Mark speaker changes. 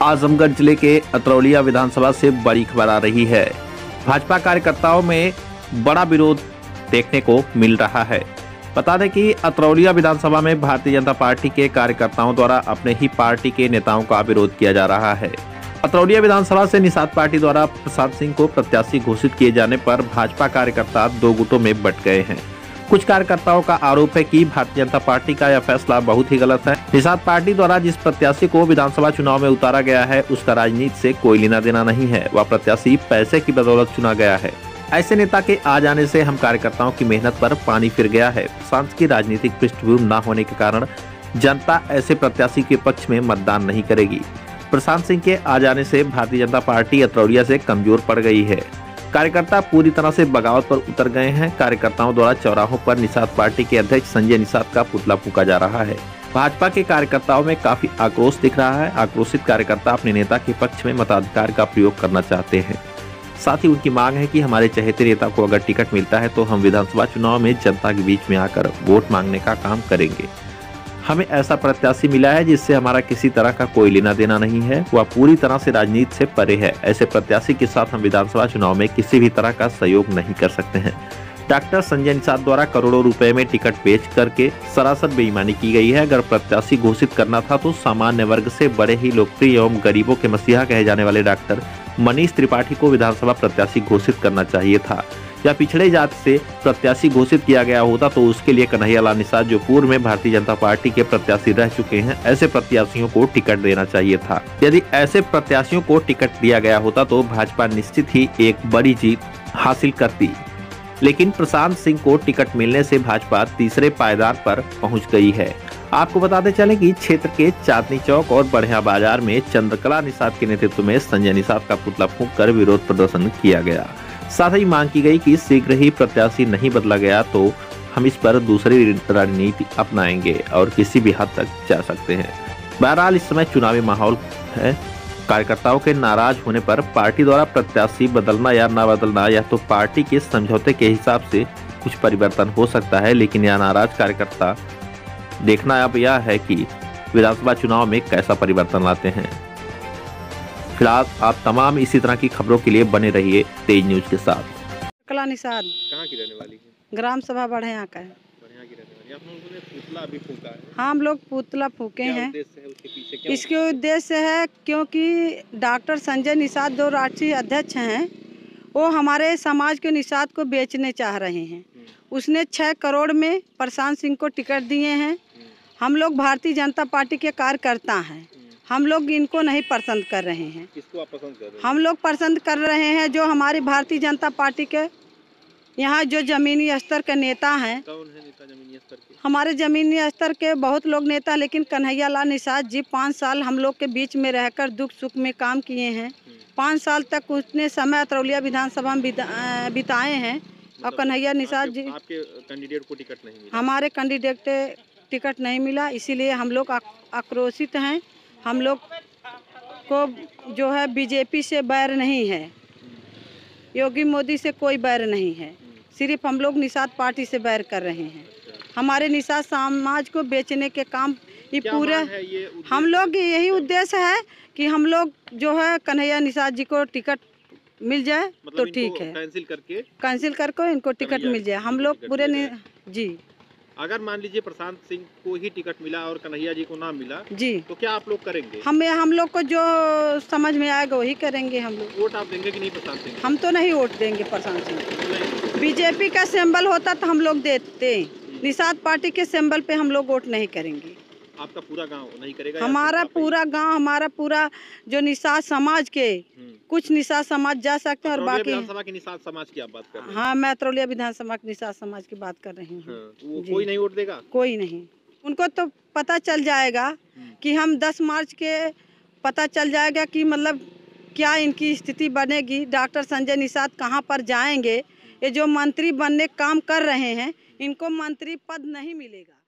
Speaker 1: आजमगढ़ जिले के अतरौलिया विधानसभा से बड़ी खबर आ रही है। भाजपा कार्यकर्ताओं में बड़ा विरोध देखने को मिल रहा है। बता दें कि अतरौलिया विधानसभा में भारतीय जनता पार्टी के कार्यकर्ताओं द्वारा अपने ही पार्टी के नेताओं का विरोध किया जा रहा है। अतरौलिया विधानसभा से निषाद पार्टी द्वारा प्रशांत सिंह को प्रत्याशी घोषित किए जाने पर भाजपा कार्यकर्ता दो गुटों में बंट गए हैं। कुछ कार्यकर्ताओं का आरोप है कि भारतीय जनता पार्टी का यह फैसला बहुत ही गलत है। निषाद पार्टी द्वारा जिस प्रत्याशी को विधानसभा चुनाव में उतारा गया है उसका राजनीति से कोई लेना देना नहीं है। वह प्रत्याशी पैसे की बदौलत चुना गया है। ऐसे नेता के आ जाने से हम कार्यकर्ताओं की मेहनत पर पानी फिर गया है। प्रशांत की राजनीतिक पृष्ठभूमि न होने के कारण जनता ऐसे प्रत्याशी के पक्ष में मतदान नहीं करेगी। प्रशांत सिंह के आ जाने से भारतीय जनता पार्टी अतरौलिया से कमजोर पड़ गई है। कार्यकर्ता पूरी तरह से बगावत पर उतर गए हैं। कार्यकर्ताओं द्वारा चौराहों पर निषाद पार्टी के अध्यक्ष संजय निषाद का पुतला फूंका जा रहा है। भाजपा के कार्यकर्ताओं में काफी आक्रोश दिख रहा है। आक्रोशित कार्यकर्ता अपने नेता के पक्ष में मताधिकार का प्रयोग करना चाहते हैं। साथ ही उनकी मांग है कि हमारे चहेते नेता को अगर टिकट मिलता है तो हम विधानसभा चुनाव में जनता के बीच में आकर वोट मांगने का काम करेंगे। हमें ऐसा प्रत्याशी मिला है जिससे हमारा किसी तरह का कोई लेना देना नहीं है। वह पूरी तरह से राजनीति से परे है। ऐसे प्रत्याशी के साथ हम विधानसभा चुनाव में किसी भी तरह का सहयोग नहीं कर सकते हैं। डॉक्टर संजय निषाद द्वारा करोड़ों रुपए में टिकट बेच करके सरासर बेईमानी की गई है। अगर प्रत्याशी घोषित करना था तो सामान्य वर्ग से बड़े ही लोकप्रिय एवं गरीबों के मसीहा कहे जाने वाले डॉक्टर मनीष त्रिपाठी को विधानसभा प्रत्याशी घोषित करना चाहिए था। या पिछड़े जाति से प्रत्याशी घोषित किया गया होता तो उसके लिए कन्हैयालाल निषाद जो पूर्व में भारतीय जनता पार्टी के प्रत्याशी रह चुके हैं, ऐसे प्रत्याशियों को टिकट देना चाहिए था। यदि ऐसे प्रत्याशियों को टिकट दिया गया होता तो भाजपा निश्चित ही एक बड़ी जीत हासिल करती। लेकिन प्रशांत सिंह को टिकट मिलने से भाजपा तीसरे पायदान पर पहुंच गई है। आपको बताते चले कि क्षेत्र के चांदनी चौक और बढ़िया बाजार में चंद्रकला निषाद के नेतृत्व में संजय निषाद का पुतला फूंक कर विरोध प्रदर्शन किया गया। साथ ही मांग की गई कि शीघ्र ही प्रत्याशी नहीं बदला गया तो हम इस पर दूसरी रणनीति अपनाएंगे और किसी भी हद तक जा सकते हैं। बहरहाल इस समय चुनावी माहौल है। कार्यकर्ताओं के नाराज होने पर पार्टी द्वारा प्रत्याशी बदलना या न बदलना या तो पार्टी के समझौते के हिसाब से कुछ परिवर्तन हो सकता है, लेकिन यह नाराज कार्यकर्ता देखना अब यह है कि विधानसभा चुनाव में कैसा परिवर्तन लाते हैं। फिलहाल आप तमाम इसी तरह की खबरों के लिए बने रहिए तेज न्यूज के साथ।
Speaker 2: कला निषाद
Speaker 1: कहाँ की रहने वाली है?
Speaker 2: ग्राम सभा बढ़िया का है।
Speaker 1: बढ़िया की रहने वाली। आप लोगों ने पुतला अभी फूंका है।
Speaker 2: हाँ, हम लोग पुतला फूके हैं।
Speaker 1: उद्देश्य है उसके पीछे क्या?
Speaker 2: इसके उद्देश्य है क्योंकि डॉक्टर संजय निषाद जो राष्ट्रीय अध्यक्ष हैं वो हमारे समाज के निषाद को बेचने चाह रहे हैं। उसने 6 करोड़ में प्रशांत सिंह को टिकट दिए हैं। हम लोग भारतीय जनता पार्टी के कार्यकर्ता हैं। हम लोग इनको नहीं पसंद कर रहे हैं।
Speaker 1: किसको आप पसंद कर रहे हैं?
Speaker 2: हम लोग पसंद कर रहे हैं जो हमारी भारतीय जनता पार्टी के यहाँ जो जमीनी स्तर के नेता हैं।
Speaker 1: कौन है नेता जमीनी स्तर के? हमारे
Speaker 2: जमीनी स्तर के बहुत लोग नेता, लेकिन कन्हैयालाल निषाद जी 5 साल हम लोग के बीच में रहकर दुख सुख में काम किए हैं। 5 साल तक उसने समय अतरौलिया विधानसभा में बिताए हैं। और कन्हैया निषाद जी
Speaker 1: आपके कैंडिडेट को टिकट नहीं मिला?
Speaker 2: हमारे कैंडिडेट टिकट नहीं मिला, इसीलिए हम लोग आक्रोशित हैं। हम लोग को जो है बीजेपी से बैर नहीं है, योगी मोदी से कोई बैर नहीं है। सिर्फ हम लोग निषाद पार्टी से बैर कर रहे हैं। हमारे निषाद समाज को बेचने के काम ये पूरे हम लोग यही उद्देश्य है कि हम लोग जो है कन्हैया निषाद जी को टिकट मिल जाए तो ठीक है। कैंसिल करके इनको टिकट मिल जाए। हम लोग पूरे जी
Speaker 1: अगर मान लीजिए प्रशांत सिंह को ही टिकट मिला और कन्हैया जी को ना मिला
Speaker 2: जी
Speaker 1: तो क्या आप लोग करेंगे?
Speaker 2: हम लोग को जो समझ में आएगा वही करेंगे। हम लोग
Speaker 1: वोट आप देंगे कि नहीं प्रशांत सिंह?
Speaker 2: हम तो नहीं वोट देंगे प्रशांत सिंह। बीजेपी का सिंबल होता तो हम लोग देते। निषाद पार्टी के सिंबल पे हम लोग वोट नहीं करेंगे।
Speaker 1: आपका पूरा गांव नहीं करेगा?
Speaker 2: हमारा पूरा गांव, हमारा पूरा जो निषाद समाज के कुछ निषाद समाज जा सकते हैं और बाकी
Speaker 1: विधानसभा की निषाद समाज की आप बात कर रहे हैं?
Speaker 2: हाँ, मैं अतरौलिया विधानसभा के निषाद समाज की बात कर रही हूँ।
Speaker 1: वो कोई नहीं वोट देगा?
Speaker 2: कोई नहीं। उनको तो पता चल जाएगा कि हम 10 मार्च के पता चल जाएगा कि मतलब क्या इनकी स्थिति बनेगी। डॉक्टर संजय निषाद कहाँ पर जाएंगे। ये जो मंत्री बनने काम कर रहे हैं इनको मंत्री पद नहीं मिलेगा।